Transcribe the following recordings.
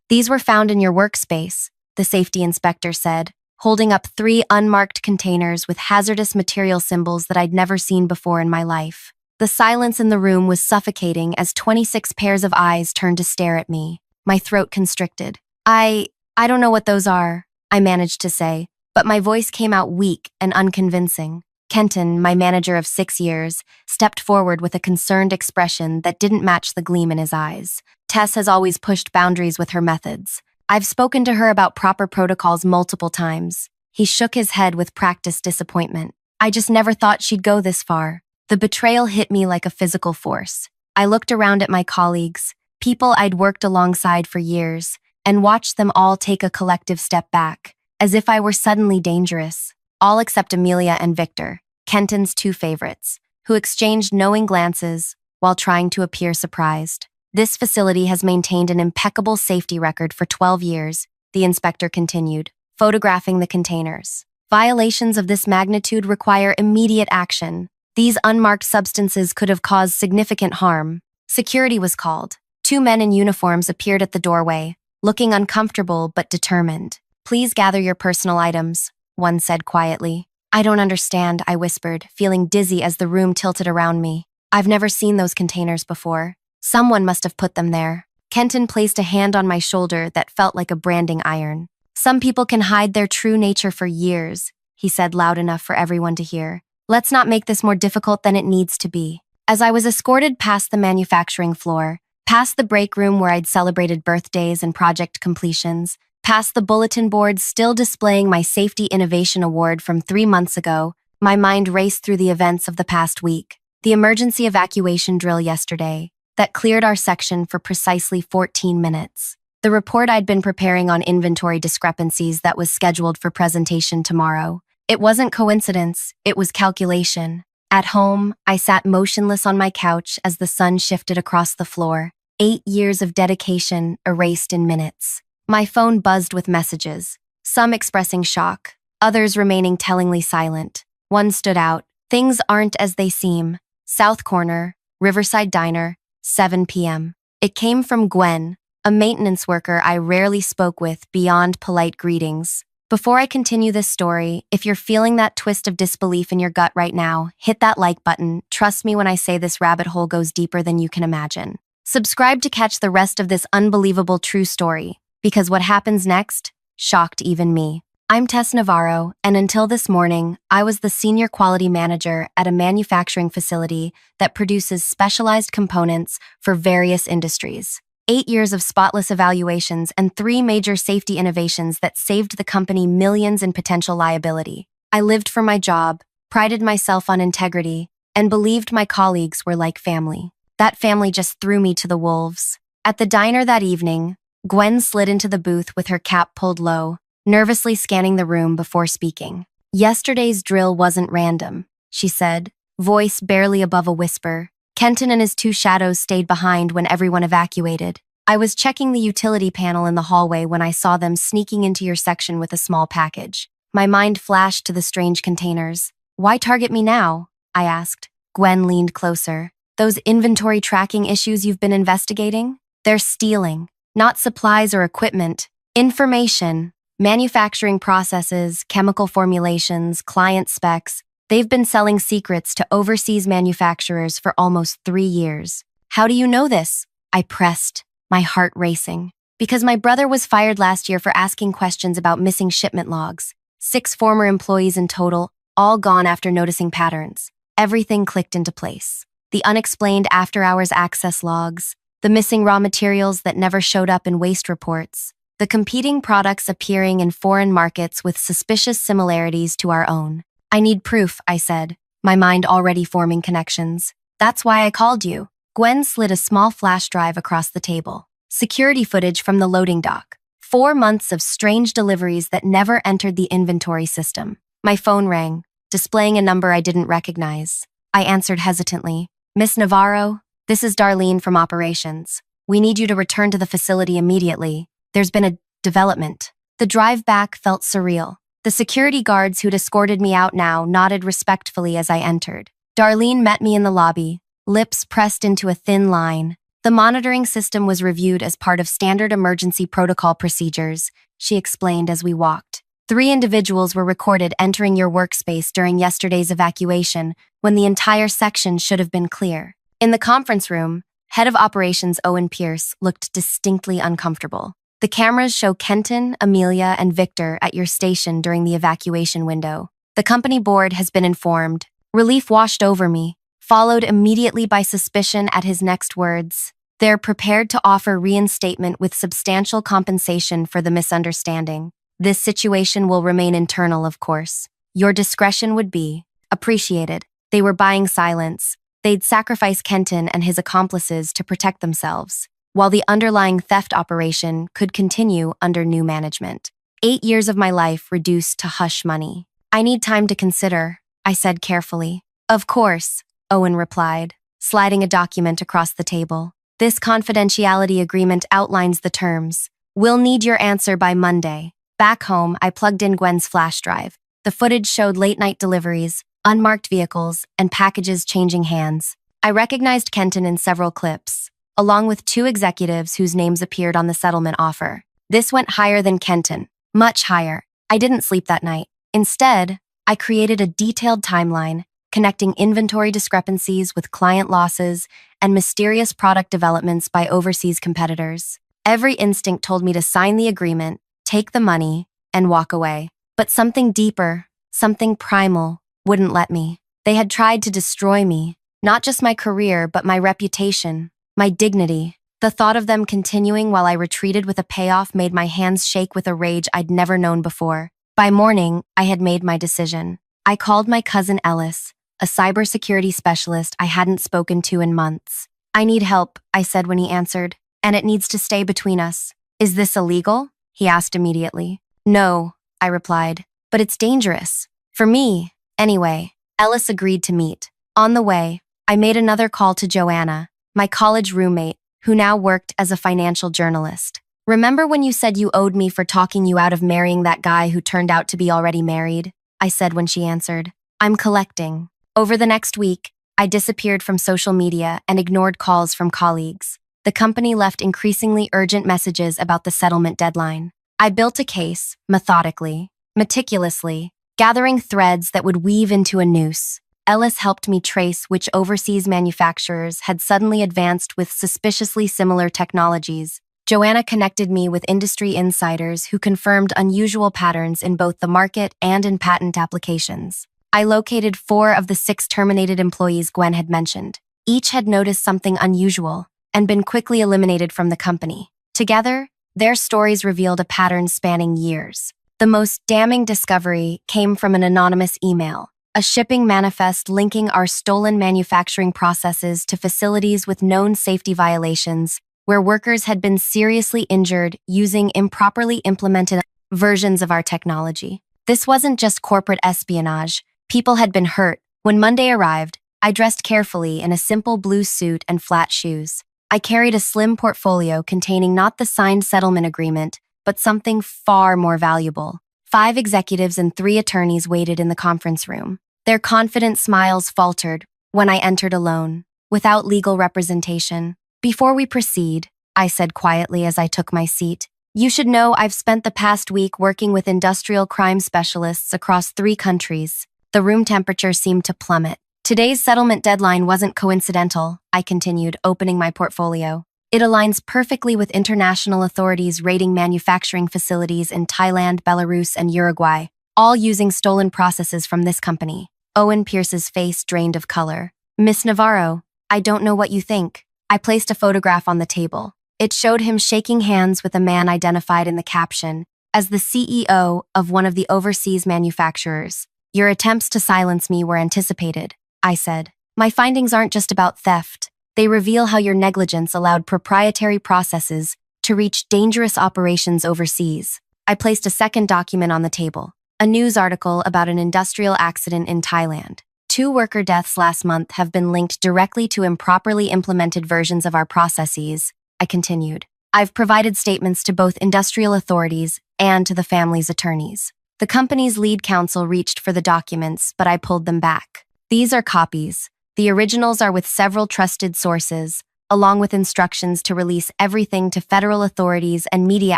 These were found in your workspace, the safety inspector said, holding up 3 unmarked containers with hazardous material symbols that I'd never seen before in my life. The silence in the room was suffocating as 26 pairs of eyes turned to stare at me. My throat constricted. I don't know what those are, I managed to say, but my voice came out weak and unconvincing. Kenton, my manager of 6 years, stepped forward with a concerned expression that didn't match the gleam in his eyes. Tess has always pushed boundaries with her methods. I've spoken to her about proper protocols multiple times. He shook his head with practiced disappointment. I just never thought she'd go this far. The betrayal hit me like a physical force. I looked around at my colleagues, people I'd worked alongside for years, and watched them all take a collective step back, as if I were suddenly dangerous. All except Amelia and Victor, Kenton's 2 favorites, who exchanged knowing glances while trying to appear surprised. This facility has maintained an impeccable safety record for 12 years, the inspector continued, photographing the containers. Violations of this magnitude require immediate action. These unmarked substances could have caused significant harm. Security was called. 2 men in uniforms appeared at the doorway, looking uncomfortable but determined. Please gather your personal items, one said quietly. I don't understand, I whispered, feeling dizzy as the room tilted around me. I've never seen those containers before. Someone must have put them there. Kenton placed a hand on my shoulder that felt like a branding iron. Some people can hide their true nature for years, he said loud enough for everyone to hear. Let's not make this more difficult than it needs to be. As I was escorted past the manufacturing floor, past the break room where I'd celebrated birthdays and project completions, past the bulletin board still displaying my Safety Innovation Award from 3 months ago, my mind raced through the events of the past week. The emergency evacuation drill yesterday that cleared our section for precisely 14 minutes. The report I'd been preparing on inventory discrepancies that was scheduled for presentation tomorrow. It wasn't coincidence, it was calculation. At home, I sat motionless on my couch as the sun shifted across the floor. 8 years of dedication erased in minutes. My phone buzzed with messages, some expressing shock, others remaining tellingly silent. One stood out. Things aren't as they seem. South Corner, Riverside Diner, 7 p.m. It came from Gwen, a maintenance worker I rarely spoke with beyond polite greetings. Before I continue this story, if you're feeling that twist of disbelief in your gut right now, hit that like button. Trust me when I say this rabbit hole goes deeper than you can imagine. Subscribe to catch the rest of this unbelievable true story, because what happens next shocked even me. I'm Tess Navarro, and until this morning, I was the senior quality manager at a manufacturing facility that produces specialized components for various industries. 8 years of spotless evaluations and 3 major safety innovations that saved the company millions in potential liability. I lived for my job, prided myself on integrity, and believed my colleagues were like family. That family just threw me to the wolves. At the diner that evening, Gwen slid into the booth with her cap pulled low, nervously scanning the room before speaking. Yesterday's drill wasn't random, she said, voice barely above a whisper. Kenton and his 2 shadows stayed behind when everyone evacuated. I was checking the utility panel in the hallway when I saw them sneaking into your section with a small package. My mind flashed to the strange containers. Why target me now? I asked. Gwen leaned closer. Those inventory tracking issues you've been investigating? They're stealing. Not supplies or equipment. Information. Manufacturing processes, chemical formulations, client specs. They've been selling secrets to overseas manufacturers for almost 3 years. How do you know this? I pressed, my heart racing. Because my brother was fired last year for asking questions about missing shipment logs. 6 former employees in total, all gone after noticing patterns. Everything clicked into place. The unexplained after-hours access logs, the missing raw materials that never showed up in waste reports, the competing products appearing in foreign markets with suspicious similarities to our own. I need proof, I said, my mind already forming connections. That's why I called you. Gwen slid a small flash drive across the table. Security footage from the loading dock. 4 months of strange deliveries that never entered the inventory system. My phone rang, displaying a number I didn't recognize. I answered hesitantly. Miss Navarro, this is Darlene from operations. We need you to return to the facility immediately. There's been a development. The drive back felt surreal. The security guards who'd escorted me out now nodded respectfully as I entered. Darlene met me in the lobby, lips pressed into a thin line, The monitoring system was reviewed as part of standard emergency protocol procedures, she explained as we walked. 3 individuals were recorded entering your workspace during yesterday's evacuation when the entire section should have been clear. In the conference room, Head of Operations Owen Pierce looked distinctly uncomfortable. The cameras show Kenton, Amelia, and Victor at your station during the evacuation window. The company board has been informed. Relief washed over me, followed immediately by suspicion at his next words. They're prepared to offer reinstatement with substantial compensation for the misunderstanding. This situation will remain internal, of course. Your discretion would be appreciated. They were buying silence. They'd sacrifice Kenton and his accomplices to protect themselves, while the underlying theft operation could continue under new management. 8 years of my life reduced to hush money. I need time to consider, I said carefully. Of course, Owen replied, sliding a document across the table. This confidentiality agreement outlines the terms. We'll need your answer by Monday. Back home, I plugged in Gwen's flash drive. The footage showed late-night deliveries, unmarked vehicles, and packages changing hands. I recognized Kenton in several clips, along with 2 executives whose names appeared on the settlement offer. This went higher than Kenton, much higher. I didn't sleep that night. Instead, I created a detailed timeline connecting inventory discrepancies with client losses and mysterious product developments by overseas competitors. Every instinct told me to sign the agreement, take the money, and walk away. But something deeper, something primal, wouldn't let me. They had tried to destroy me, not just my career, but my reputation, my dignity. The thought of them continuing while I retreated with a payoff made my hands shake with a rage I'd never known before. By morning, I had made my decision. I called my cousin Ellis, a cybersecurity specialist I hadn't spoken to in months. I need help, I said when he answered, and it needs to stay between us. Is this illegal? He asked immediately. No, I replied, but it's dangerous. For me, anyway. Ellis agreed to meet. On the way, I made another call to Joanna, my college roommate, who now worked as a financial journalist. Remember when you said you owed me for talking you out of marrying that guy who turned out to be already married? I said when she answered. I'm collecting. Over the next week, I disappeared from social media and ignored calls from colleagues. The company left increasingly urgent messages about the settlement deadline. I built a case, methodically, meticulously, gathering threads that would weave into a noose. Ellis helped me trace which overseas manufacturers had suddenly advanced with suspiciously similar technologies. Joanna connected me with industry insiders who confirmed unusual patterns in both the market and in patent applications. I located 4 of the 6 terminated employees Gwen had mentioned. Each had noticed something unusual and been quickly eliminated from the company. Together, their stories revealed a pattern spanning years. The most damning discovery came from an anonymous email, a shipping manifest linking our stolen manufacturing processes to facilities with known safety violations, where workers had been seriously injured using improperly implemented versions of our technology. This wasn't just corporate espionage. People had been hurt. When Monday arrived, I dressed carefully in a simple blue suit and flat shoes. I carried a slim portfolio containing not the signed settlement agreement, but something far more valuable. 5 executives and 3 attorneys waited in the conference room. Their confident smiles faltered when I entered alone, without legal representation. Before we proceed, I said quietly as I took my seat, you should know I've spent the past week working with industrial crime specialists across 3 countries. The room temperature seemed to plummet. Today's settlement deadline wasn't coincidental, I continued, opening my portfolio. It aligns perfectly with international authorities raiding manufacturing facilities in Thailand, Belarus, and Uruguay, all using stolen processes from this company. Owen Pierce's face drained of color. Miss Navarro, I don't know what you think. I placed a photograph on the table. It showed him shaking hands with a man identified in the caption as the CEO of one of the overseas manufacturers. Your attempts to silence me were anticipated, I said. My findings aren't just about theft. They reveal how your negligence allowed proprietary processes to reach dangerous operations overseas. I placed a second document on the table, a news article about an industrial accident in Thailand. 2 worker deaths last month have been linked directly to improperly implemented versions of our processes, I continued. I've provided statements to both industrial authorities and to the family's attorneys. The company's lead counsel reached for the documents, but I pulled them back. These are copies. The originals are with several trusted sources, along with instructions to release everything to federal authorities and media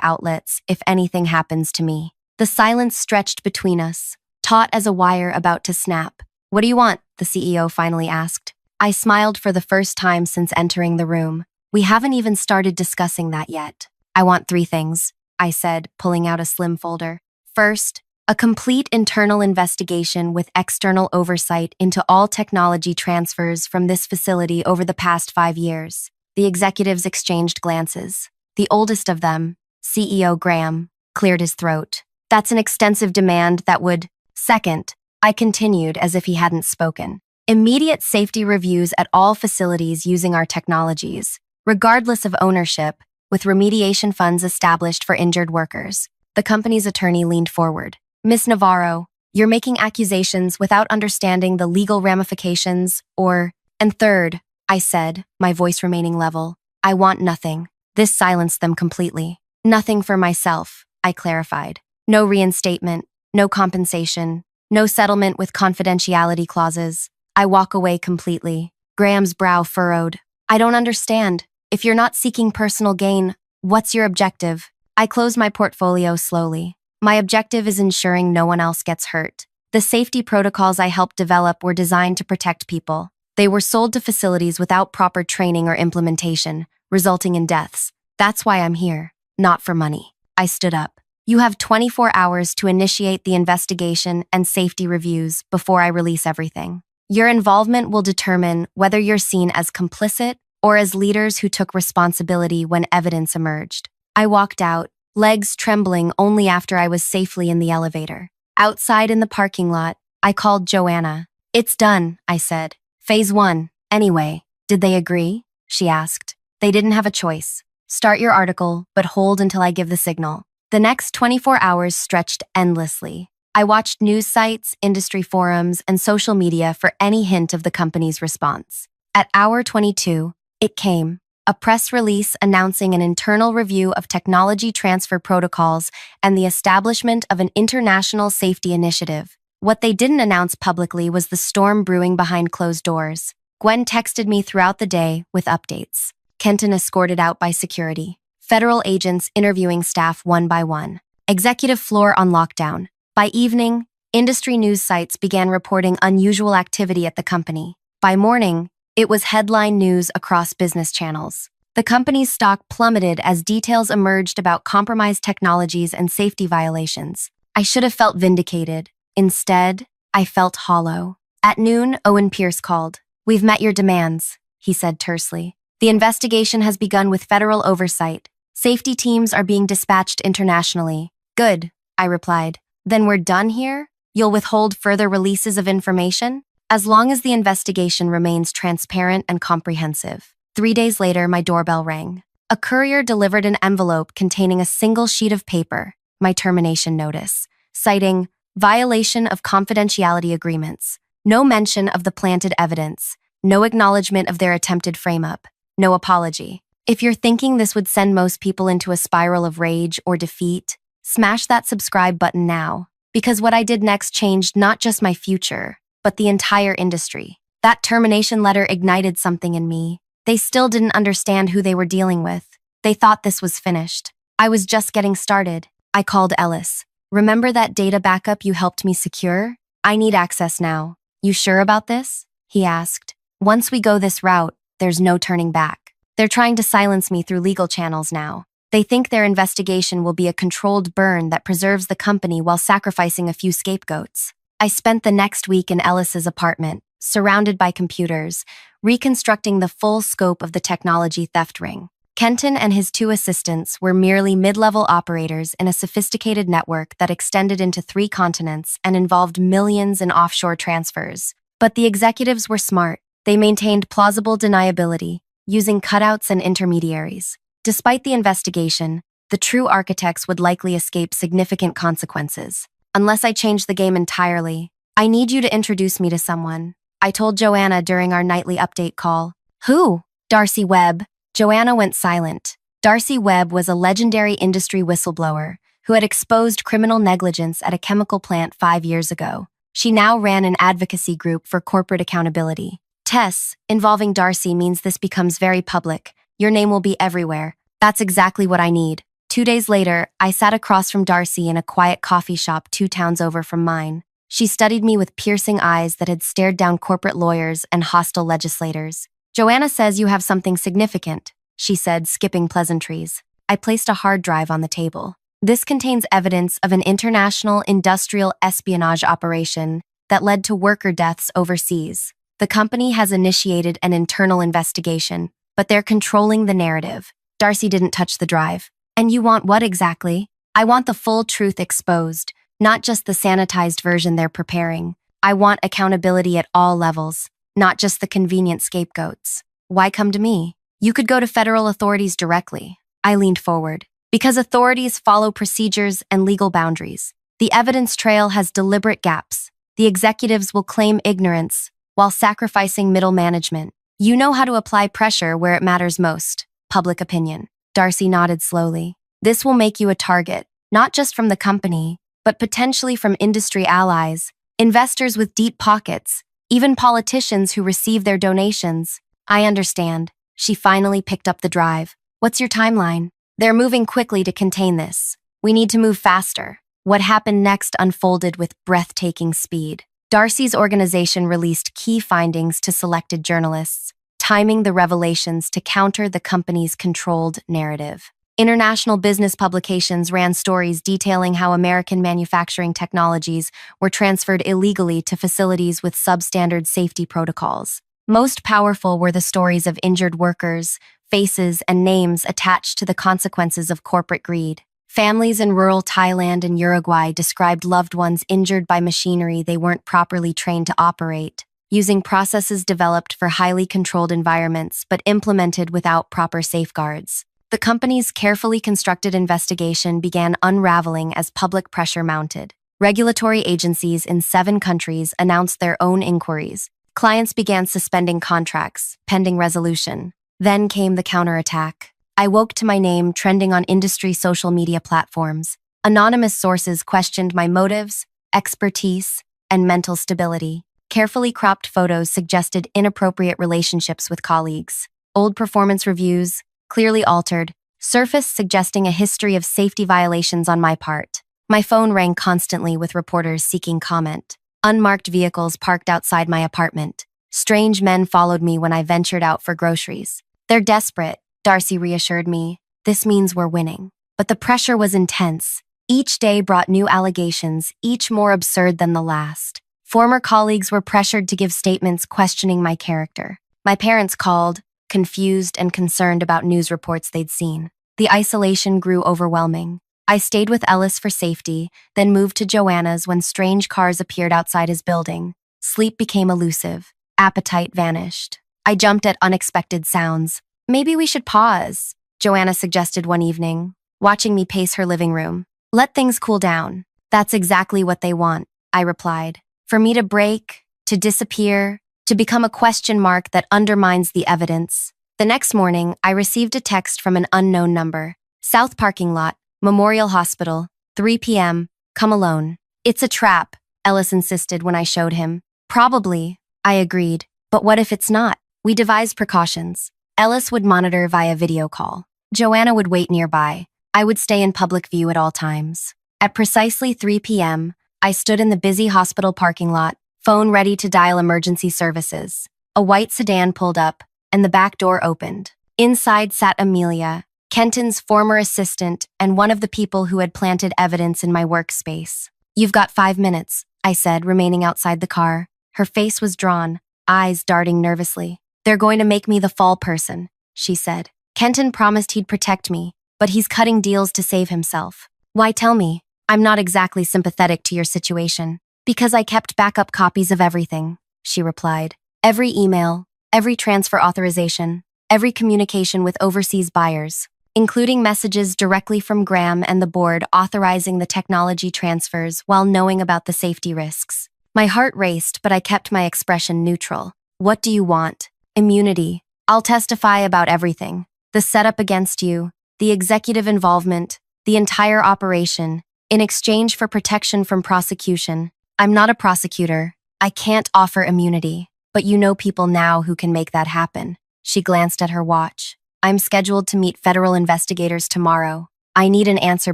outlets if anything happens to me. The silence stretched between us, taut as a wire about to snap. "What do you want?" the CEO finally asked. I smiled for the first time since entering the room. "We haven't even started discussing that yet." "I want 3 things," I said, pulling out a slim folder. "First, a complete internal investigation with external oversight into all technology transfers from this facility over the past 5 years." The executives exchanged glances. The oldest of them, CEO Graham, cleared his throat. "That's an extensive demand that would—" "Second," I continued as if he hadn't spoken, "immediate safety reviews at all facilities using our technologies, regardless of ownership, with remediation funds established for injured workers." The company's attorney leaned forward. "Miss Navarro, you're making accusations without understanding the legal ramifications, or—" "And third," I said, my voice remaining level, "I want nothing." This silenced them completely. "Nothing for myself," I clarified. "No reinstatement, no compensation, no settlement with confidentiality clauses. I walk away completely." Graham's brow furrowed. "I don't understand. If you're not seeking personal gain, what's your objective?" I closed my portfolio slowly. "My objective is ensuring no one else gets hurt. The safety protocols I helped develop were designed to protect people. They were sold to facilities without proper training or implementation, resulting in deaths. That's why I'm here, not for money." I stood up. "You have 24 hours to initiate the investigation and safety reviews before I release everything. Your involvement will determine whether you're seen as complicit or as leaders who took responsibility when evidence emerged." I walked out, legs trembling only after I was safely in the elevator. Outside in the parking lot, I called Joanna. "It's done," I said. "Phase 1, anyway." "Did they agree?" she asked. "They didn't have a choice. Start your article, but hold until I give the signal." The next 24 hours stretched endlessly. I watched news sites, industry forums, and social media for any hint of the company's response. At hour 22, it came. A press release announcing an internal review of technology transfer protocols and the establishment of an international safety initiative. What they didn't announce publicly was the storm brewing behind closed doors. Gwen texted me throughout the day with updates. Kenton escorted out by security. Federal agents interviewing staff one by one. Executive floor on lockdown. By evening, industry news sites began reporting unusual activity at the company. By morning, it was headline news across business channels. The company's stock plummeted as details emerged about compromised technologies and safety violations. I should have felt vindicated. Instead, I felt hollow. At noon, Owen Pierce called. "We've met your demands," he said tersely. "The investigation has begun with federal oversight. Safety teams are being dispatched internationally." "Good," I replied. "Then we're done here? You'll withhold further releases of information?" "As long as the investigation remains transparent and comprehensive." 3 days later, my doorbell rang. A courier delivered an envelope containing a single sheet of paper, my termination notice, citing violation of confidentiality agreements, no mention of the planted evidence, no acknowledgement of their attempted frame-up, no apology. If you're thinking this would send most people into a spiral of rage or defeat, smash that subscribe button now, because what I did next changed not just my future, but the entire industry. That termination letter ignited something in me. They still didn't understand who they were dealing with. They thought this was finished. I was just getting started. I called Ellis. "Remember that data backup you helped me secure? I need access now." "You sure about this?" he asked. "Once we go this route, there's no turning back. They're trying to silence me through legal channels now. They think their investigation will be a controlled burn that preserves the company while sacrificing a few scapegoats." I spent the next week in Ellis's apartment, surrounded by computers, reconstructing the full scope of the technology theft ring. Kenton and his 2 assistants were merely mid-level operators in a sophisticated network that extended into 3 continents and involved millions in offshore transfers. But the executives were smart. They maintained plausible deniability, using cutouts and intermediaries. Despite the investigation, the true architects would likely escape significant consequences. "Unless I change the game entirely, I need you to introduce me to someone," I told Joanna during our nightly update call. "Who?" "Darcy Webb." Joanna went silent. Darcy Webb was a legendary industry whistleblower who had exposed criminal negligence at a chemical plant 5 years ago. She now ran an advocacy group for corporate accountability. Tess, involving Darcy means this becomes very public. Your name will be everywhere. That's exactly what I need. 2 days later, I sat across from Darcy in a quiet coffee shop 2 towns over from mine. She studied me with piercing eyes that had stared down corporate lawyers and hostile legislators. Joanna says you have something significant, she said, skipping pleasantries. I placed a hard drive on the table. This contains evidence of an international industrial espionage operation that led to worker deaths overseas. The company has initiated an internal investigation, but they're controlling the narrative. Darcy didn't touch the drive. And you want what exactly? I want the full truth exposed, not just the sanitized version they're preparing. I want accountability at all levels, not just the convenient scapegoats. Why come to me? You could go to federal authorities directly. I leaned forward. Because authorities follow procedures and legal boundaries. The evidence trail has deliberate gaps. The executives will claim ignorance while sacrificing middle management. You know how to apply pressure where it matters most. Public opinion. Darcy nodded slowly. This will make you a target, not just from the company, but potentially from industry allies, investors with deep pockets, even politicians who receive their donations. I understand. She finally picked up the drive. What's your timeline? They're moving quickly to contain this. We need to move faster. What happened next unfolded with breathtaking speed. Darcy's organization released key findings to selected journalists, timing the revelations to counter the company's controlled narrative. International business publications ran stories detailing how American manufacturing technologies were transferred illegally to facilities with substandard safety protocols. Most powerful were the stories of injured workers, faces, and names attached to the consequences of corporate greed. Families in rural Thailand and Uruguay described loved ones injured by machinery they weren't properly trained to operate, using processes developed for highly controlled environments but implemented without proper safeguards. The company's carefully constructed investigation began unraveling as public pressure mounted. Regulatory agencies in 7 countries announced their own inquiries. Clients began suspending contracts, pending resolution. Then came the counterattack. I woke to my name trending on industry social media platforms. Anonymous sources questioned my motives, expertise, and mental stability. Carefully cropped photos suggested inappropriate relationships with colleagues. Old performance reviews, clearly altered, surfaced suggesting a history of safety violations on my part. My phone rang constantly with reporters seeking comment. Unmarked vehicles parked outside my apartment. Strange men followed me when I ventured out for groceries. They're desperate, Darcy reassured me. This means we're winning. But the pressure was intense. Each day brought new allegations, each more absurd than the last. Former colleagues were pressured to give statements questioning my character. My parents called, confused and concerned about news reports they'd seen. The isolation grew overwhelming. I stayed with Ellis for safety, then moved to Joanna's when strange cars appeared outside his building. Sleep became elusive. Appetite vanished. I jumped at unexpected sounds. Maybe we should pause, Joanna suggested one evening, watching me pace her living room. Let things cool down. That's exactly what they want, I replied. For me to break, to disappear, to become a question mark that undermines the evidence. The next morning, I received a text from an unknown number. South parking lot, Memorial Hospital, 3 p.m., come alone. It's a trap, Ellis insisted when I showed him. Probably, I agreed. But what if it's not? We devised precautions. Ellis would monitor via video call. Joanna would wait nearby. I would stay in public view at all times. At precisely 3 p.m., I stood in the busy hospital parking lot, phone ready to dial emergency services. A white sedan pulled up, and the back door opened. Inside sat Amelia, Kenton's former assistant and one of the people who had planted evidence in my workspace. You've got 5 minutes, I said, remaining outside the car. Her face was drawn, eyes darting nervously. They're going to make me the fall person, she said. Kenton promised he'd protect me, but he's cutting deals to save himself. Why tell me? I'm not exactly sympathetic to your situation. Because I kept backup copies of everything, she replied. Every email, every transfer authorization, every communication with overseas buyers, including messages directly from Graham and the board authorizing the technology transfers while knowing about the safety risks. My heart raced, but I kept my expression neutral. What do you want? Immunity. I'll testify about everything. The setup against you, the executive involvement, the entire operation, in exchange for protection from prosecution. I'm not a prosecutor. I can't offer immunity. But you know people now who can make that happen. She glanced at her watch. I'm scheduled to meet federal investigators tomorrow. I need an answer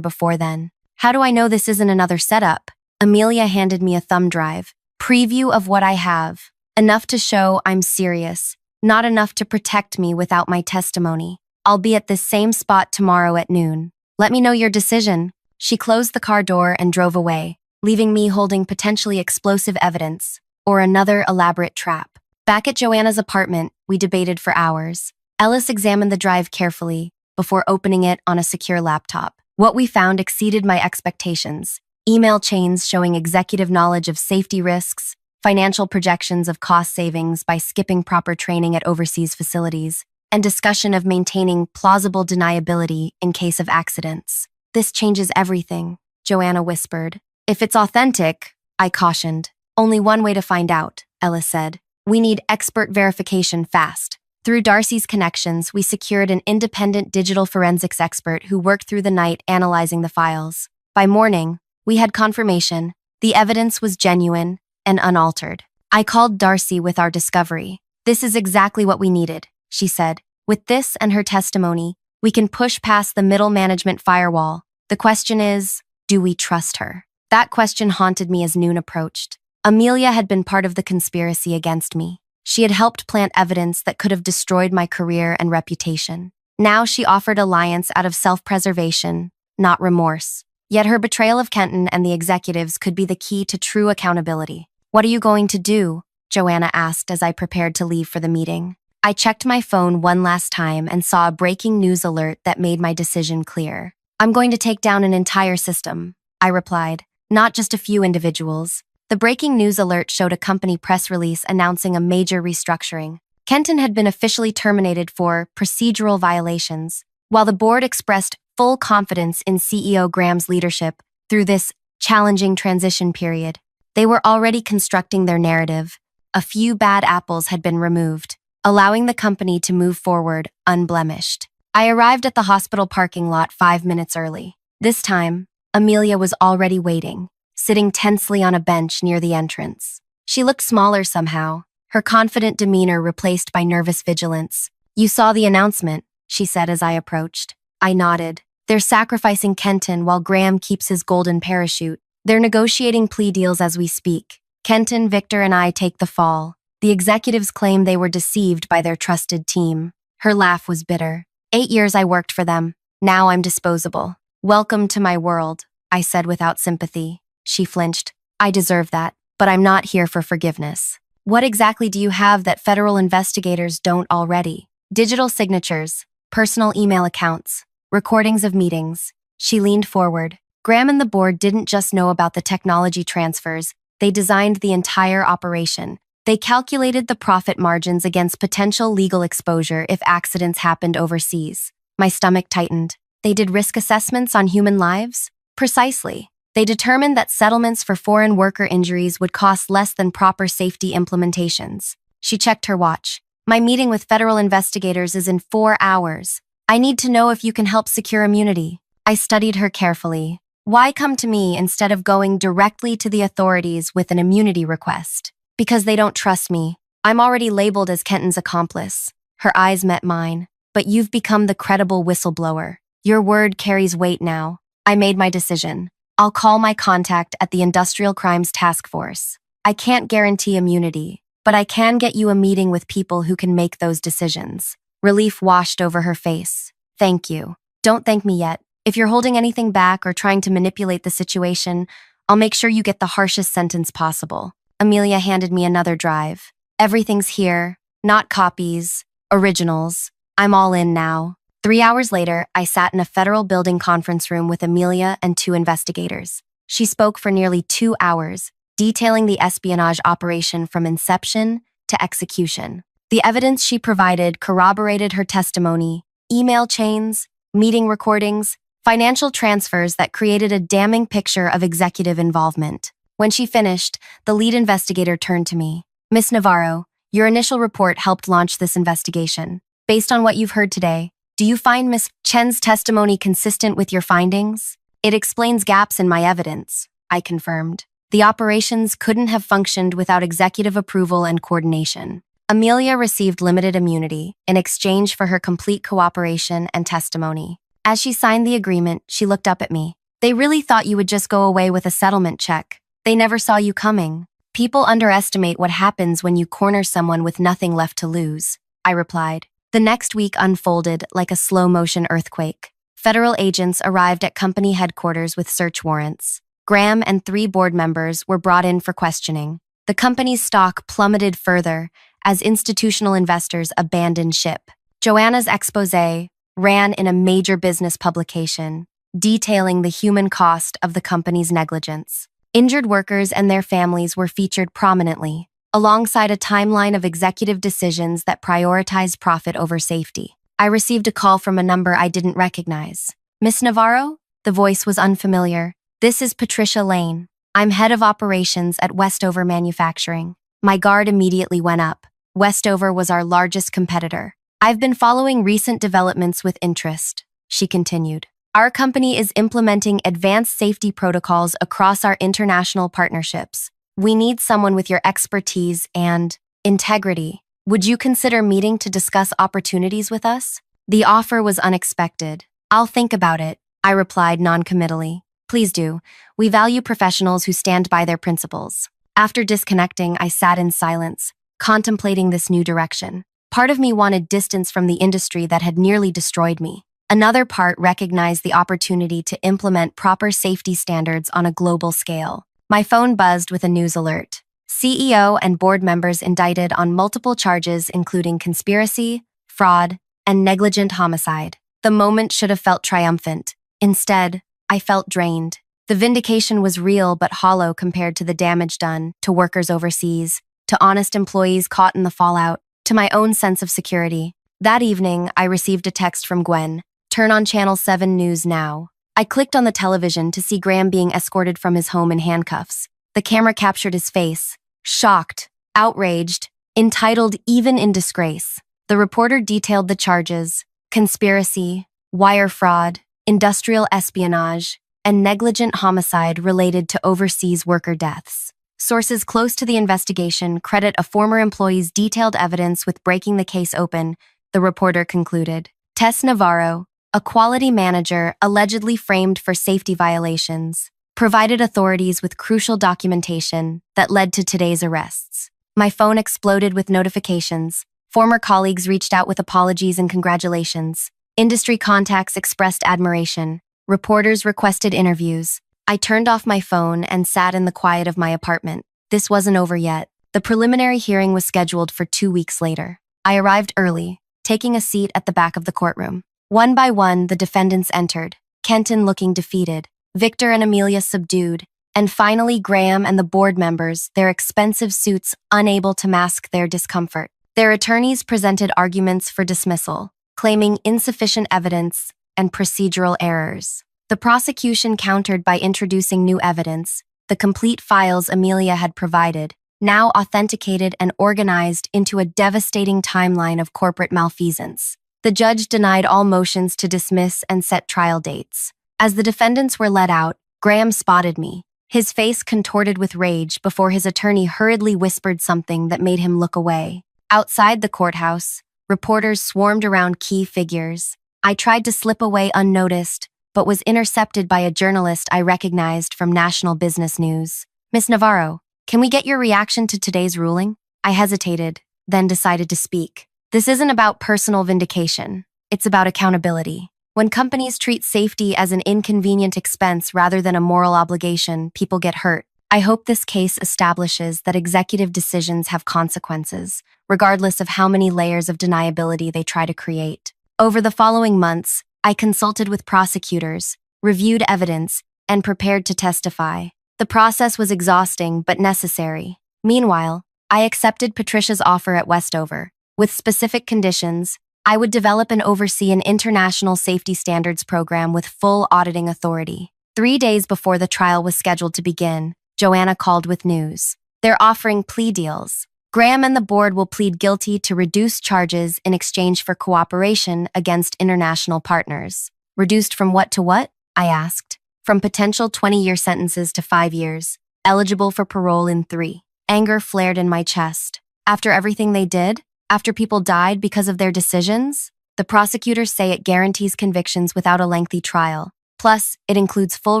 before then. How do I know this isn't another setup? Amelia handed me a thumb drive. Preview of what I have. Enough to show I'm serious. Not enough to protect me without my testimony. I'll be at this same spot tomorrow at noon. Let me know your decision. She closed the car door and drove away, leaving me holding potentially explosive evidence, or another elaborate trap. Back at Joanna's apartment, we debated for hours. Ellis examined the drive carefully before opening it on a secure laptop. What we found exceeded my expectations. Email chains showing executive knowledge of safety risks, financial projections of cost savings by skipping proper training at overseas facilities, and discussion of maintaining plausible deniability in case of accidents. This changes everything, Joanna whispered. If it's authentic, I cautioned. Only one way to find out, Ellis said. We need expert verification fast. Through Darcy's connections, we secured an independent digital forensics expert who worked through the night analyzing the files. By morning, we had confirmation. The evidence was genuine and unaltered. I called Darcy with our discovery. This is exactly what we needed, she said. With this and her testimony, we can push past the middle management firewall. The question is, do we trust her? That question haunted me as noon approached. Amelia had been part of the conspiracy against me. She had helped plant evidence that could have destroyed my career and reputation. Now she offered alliance out of self-preservation, not remorse. Yet her betrayal of Kenton and the executives could be the key to true accountability. What are you going to do? Joanna asked as I prepared to leave for the meeting. I checked my phone one last time and saw a breaking news alert that made my decision clear. I'm going to take down an entire system, I replied, not just a few individuals. The breaking news alert showed a company press release announcing a major restructuring. Kenton had been officially terminated for procedural violations, while the board expressed full confidence in CEO Graham's leadership through this challenging transition period. They were already constructing their narrative. A few bad apples had been removed, allowing the company to move forward unblemished. I arrived at the hospital parking lot 5 minutes early. This time, Amelia was already waiting, sitting tensely on a bench near the entrance. She looked smaller somehow, her confident demeanor replaced by nervous vigilance. You saw the announcement, she said as I approached. I nodded. They're sacrificing Kenton while Graham keeps his golden parachute. They're negotiating plea deals as we speak. Kenton, Victor, and I take the fall. The executives claim they were deceived by their trusted team. Her laugh was bitter. 8 years I worked for them. Now I'm disposable. Welcome to my world, I said without sympathy. She flinched. I deserve that, but I'm not here for forgiveness. What exactly do you have that federal investigators don't already? Digital signatures, personal email accounts, recordings of meetings. She leaned forward. Graham and the board didn't just know about the technology transfers, they designed the entire operation. They calculated the profit margins against potential legal exposure if accidents happened overseas. My stomach tightened. They did risk assessments on human lives? Precisely. They determined that settlements for foreign worker injuries would cost less than proper safety implementations. She checked her watch. My meeting with federal investigators is in 4 hours. I need to know if you can help secure immunity. I studied her carefully. Why come to me instead of going directly to the authorities with an immunity request? Because they don't trust me. I'm already labeled as Kenton's accomplice. Her eyes met mine. But you've become the credible whistleblower. Your word carries weight now. I made my decision. I'll call my contact at the Industrial Crimes Task Force. I can't guarantee immunity, but I can get you a meeting with people who can make those decisions. Relief washed over her face. Thank you. Don't thank me yet. If you're holding anything back or trying to manipulate the situation, I'll make sure you get the harshest sentence possible. Amelia handed me another drive. Everything's here. Not copies. Originals. I'm all in now. 3 hours later, I sat in a federal building conference room with Amelia and 2 investigators. She spoke for nearly 2 hours, detailing the espionage operation from inception to execution. The evidence she provided corroborated her testimony: email chains, meeting recordings, financial transfers that created a damning picture of executive involvement. When she finished, the lead investigator turned to me. Miss Navarro, your initial report helped launch this investigation. Based on what you've heard today, do you find Ms. Chen's testimony consistent with your findings? It explains gaps in my evidence, I confirmed. The operations couldn't have functioned without executive approval and coordination. Amelia received limited immunity in exchange for her complete cooperation and testimony. As she signed the agreement, she looked up at me. They really thought you would just go away with a settlement check. They never saw you coming. People underestimate what happens when you corner someone with nothing left to lose, I replied. The next week unfolded like a slow-motion earthquake. Federal agents arrived at company headquarters with search warrants. Graham and 3 board members were brought in for questioning. The company's stock plummeted further as institutional investors abandoned ship. Joanna's exposé ran in a major business publication, detailing the human cost of the company's negligence. Injured workers and their families were featured prominently, alongside a timeline of executive decisions that prioritized profit over safety. I received a call from a number I didn't recognize. Miss Navarro? The voice was unfamiliar. This is Patricia Lane. I'm head of operations at Westover Manufacturing. My guard immediately went up. Westover was our largest competitor. I've been following recent developments with interest, she continued. Our company is implementing advanced safety protocols across our international partnerships. We need someone with your expertise and integrity. Would you consider meeting to discuss opportunities with us? The offer was unexpected. I'll think about it, I replied noncommittally. Please do. We value professionals who stand by their principles. After disconnecting, I sat in silence, contemplating this new direction. Part of me wanted distance from the industry that had nearly destroyed me. Another part recognized the opportunity to implement proper safety standards on a global scale. My phone buzzed with a news alert. CEO and board members indicted on multiple charges including conspiracy, fraud, and negligent homicide. The moment should have felt triumphant. Instead, I felt drained. The vindication was real but hollow compared to the damage done to workers overseas, to honest employees caught in the fallout, to my own sense of security. That evening, I received a text from Gwen. Turn on Channel 7 News now. I clicked on the television to see Graham being escorted from his home in handcuffs. The camera captured his face, shocked, outraged, entitled Even in Disgrace. The reporter detailed the charges: conspiracy, wire fraud, industrial espionage, and negligent homicide related to overseas worker deaths. Sources close to the investigation credit a former employee's detailed evidence with breaking the case open, the reporter concluded. Tess Navarro, a quality manager allegedly framed for safety violations, provided authorities with crucial documentation that led to today's arrests. My phone exploded with notifications. Former colleagues reached out with apologies and congratulations. Industry contacts expressed admiration. Reporters requested interviews. I turned off my phone and sat in the quiet of my apartment. This wasn't over yet. The preliminary hearing was scheduled for 2 weeks later. I arrived early, taking a seat at the back of the courtroom. One by one, the defendants entered, Kenton looking defeated, Victor and Amelia subdued, and finally Graham and the board members, their expensive suits unable to mask their discomfort. Their attorneys presented arguments for dismissal, claiming insufficient evidence and procedural errors. The prosecution countered by introducing new evidence, the complete files Amelia had provided, now authenticated and organized into a devastating timeline of corporate malfeasance. The judge denied all motions to dismiss and set trial dates. As the defendants were let out, Graham spotted me, his face contorted with rage before his attorney hurriedly whispered something that made him look away. Outside the courthouse, reporters swarmed around key figures. I tried to slip away unnoticed, but was intercepted by a journalist I recognized from National Business News. Miss Navarro, can we get your reaction to today's ruling? I hesitated, then decided to speak. This isn't about personal vindication. It's about accountability. When companies treat safety as an inconvenient expense rather than a moral obligation, people get hurt. I hope this case establishes that executive decisions have consequences, regardless of how many layers of deniability they try to create. Over the following months, I consulted with prosecutors, reviewed evidence, and prepared to testify. The process was exhausting but necessary. Meanwhile, I accepted Patricia's offer at Westover. With specific conditions, I would develop and oversee an international safety standards program with full auditing authority. 3 days before the trial was scheduled to begin, Joanna called with news. They're offering plea deals. Graham and the board will plead guilty to reduced charges in exchange for cooperation against international partners. Reduced from what to what? I asked. From potential 20-year sentences to 5 years. eligible for parole in 3. Anger flared in my chest. After everything they did? After people died because of their decisions? The prosecutors say it guarantees convictions without a lengthy trial. Plus, it includes full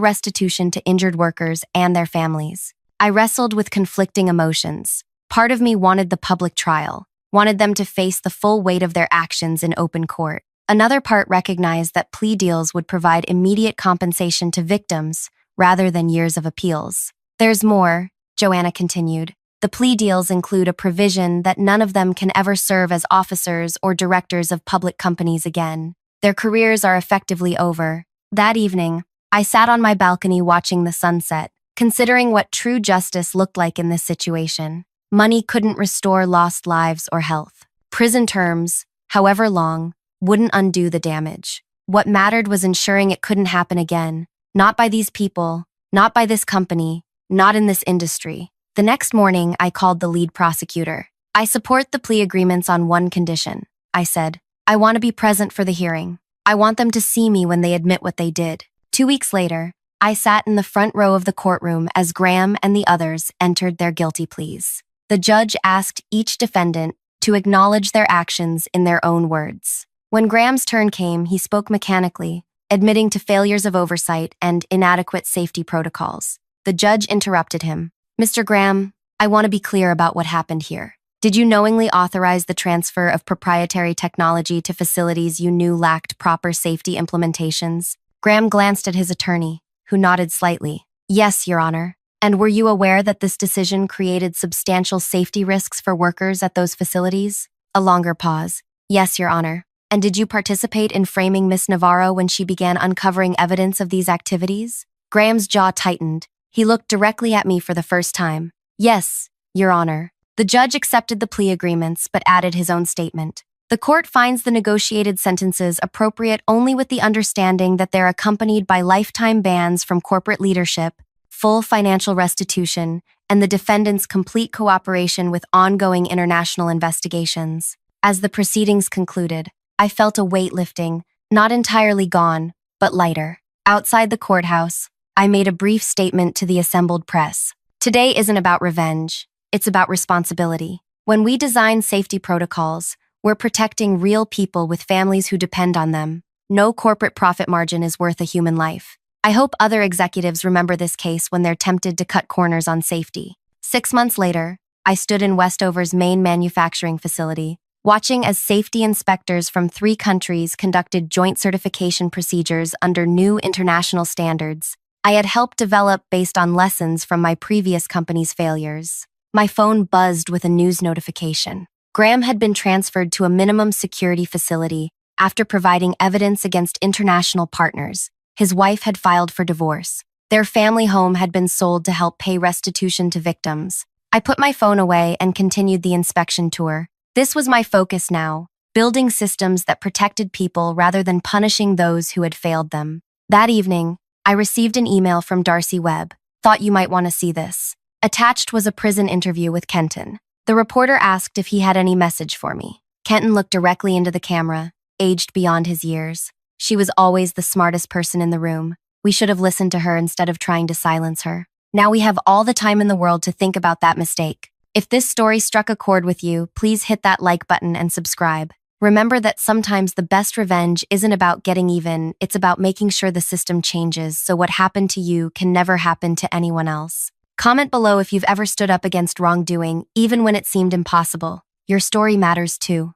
restitution to injured workers and their families. I wrestled with conflicting emotions. Part of me wanted the public trial, wanted them to face the full weight of their actions in open court. Another part recognized that plea deals would provide immediate compensation to victims rather than years of appeals. There's more, Joanna continued. The plea deals include a provision that none of them can ever serve as officers or directors of public companies again. Their careers are effectively over. That evening, I sat on my balcony watching the sunset, considering what true justice looked like in this situation. Money couldn't restore lost lives or health. Prison terms, however long, wouldn't undo the damage. What mattered was ensuring it couldn't happen again. Not by these people, not by this company, not in this industry. The next morning, I called the lead prosecutor. I support the plea agreements on one condition, I said. I want to be present for the hearing. I want them to see me when they admit what they did. 2 weeks later, I sat in the front row of the courtroom as Graham and the others entered their guilty pleas. The judge asked each defendant to acknowledge their actions in their own words. When Graham's turn came, he spoke mechanically, admitting to failures of oversight and inadequate safety protocols. The judge interrupted him. Mr. Graham, I want to be clear about what happened here. Did you knowingly authorize the transfer of proprietary technology to facilities you knew lacked proper safety implementations? Graham glanced at his attorney, who nodded slightly. Yes, Your Honor. And were you aware that this decision created substantial safety risks for workers at those facilities? A longer pause. Yes, Your Honor. And did you participate in framing Miss Navarro when she began uncovering evidence of these activities? Graham's jaw tightened. He looked directly at me for the first time. Yes, Your Honor. The judge accepted the plea agreements but added his own statement. The court finds the negotiated sentences appropriate only with the understanding that they're accompanied by lifetime bans from corporate leadership, full financial restitution, and the defendant's complete cooperation with ongoing international investigations. As the proceedings concluded, I felt a weight lifting, not entirely gone, but lighter. Outside the courthouse, I made a brief statement to the assembled press. Today isn't about revenge, it's about responsibility. When we design safety protocols, we're protecting real people with families who depend on them. No corporate profit margin is worth a human life. I hope other executives remember this case when they're tempted to cut corners on safety. 6 months later, I stood in Westover's main manufacturing facility, watching as safety inspectors from 3 countries conducted joint certification procedures under new international standards I had helped develop based on lessons from my previous company's failures. My phone buzzed with a news notification. Graham had been transferred to a minimum security facility after providing evidence against international partners. His wife had filed for divorce. Their family home had been sold to help pay restitution to victims. I put my phone away and continued the inspection tour. This was my focus now, building systems that protected people rather than punishing those who had failed them. That evening, I received an email from Darcy Webb. Thought you might want to see this. Attached was a prison interview with Kenton. The reporter asked if he had any message for me. Kenton looked directly into the camera, aged beyond his years. She was always the smartest person in the room. We should have listened to her instead of trying to silence her. Now we have all the time in the world to think about that mistake. If this story struck a chord with you, please hit that like button and subscribe. Remember that sometimes the best revenge isn't about getting even, it's about making sure the system changes so what happened to you can never happen to anyone else. Comment below if you've ever stood up against wrongdoing, even when it seemed impossible. Your story matters too.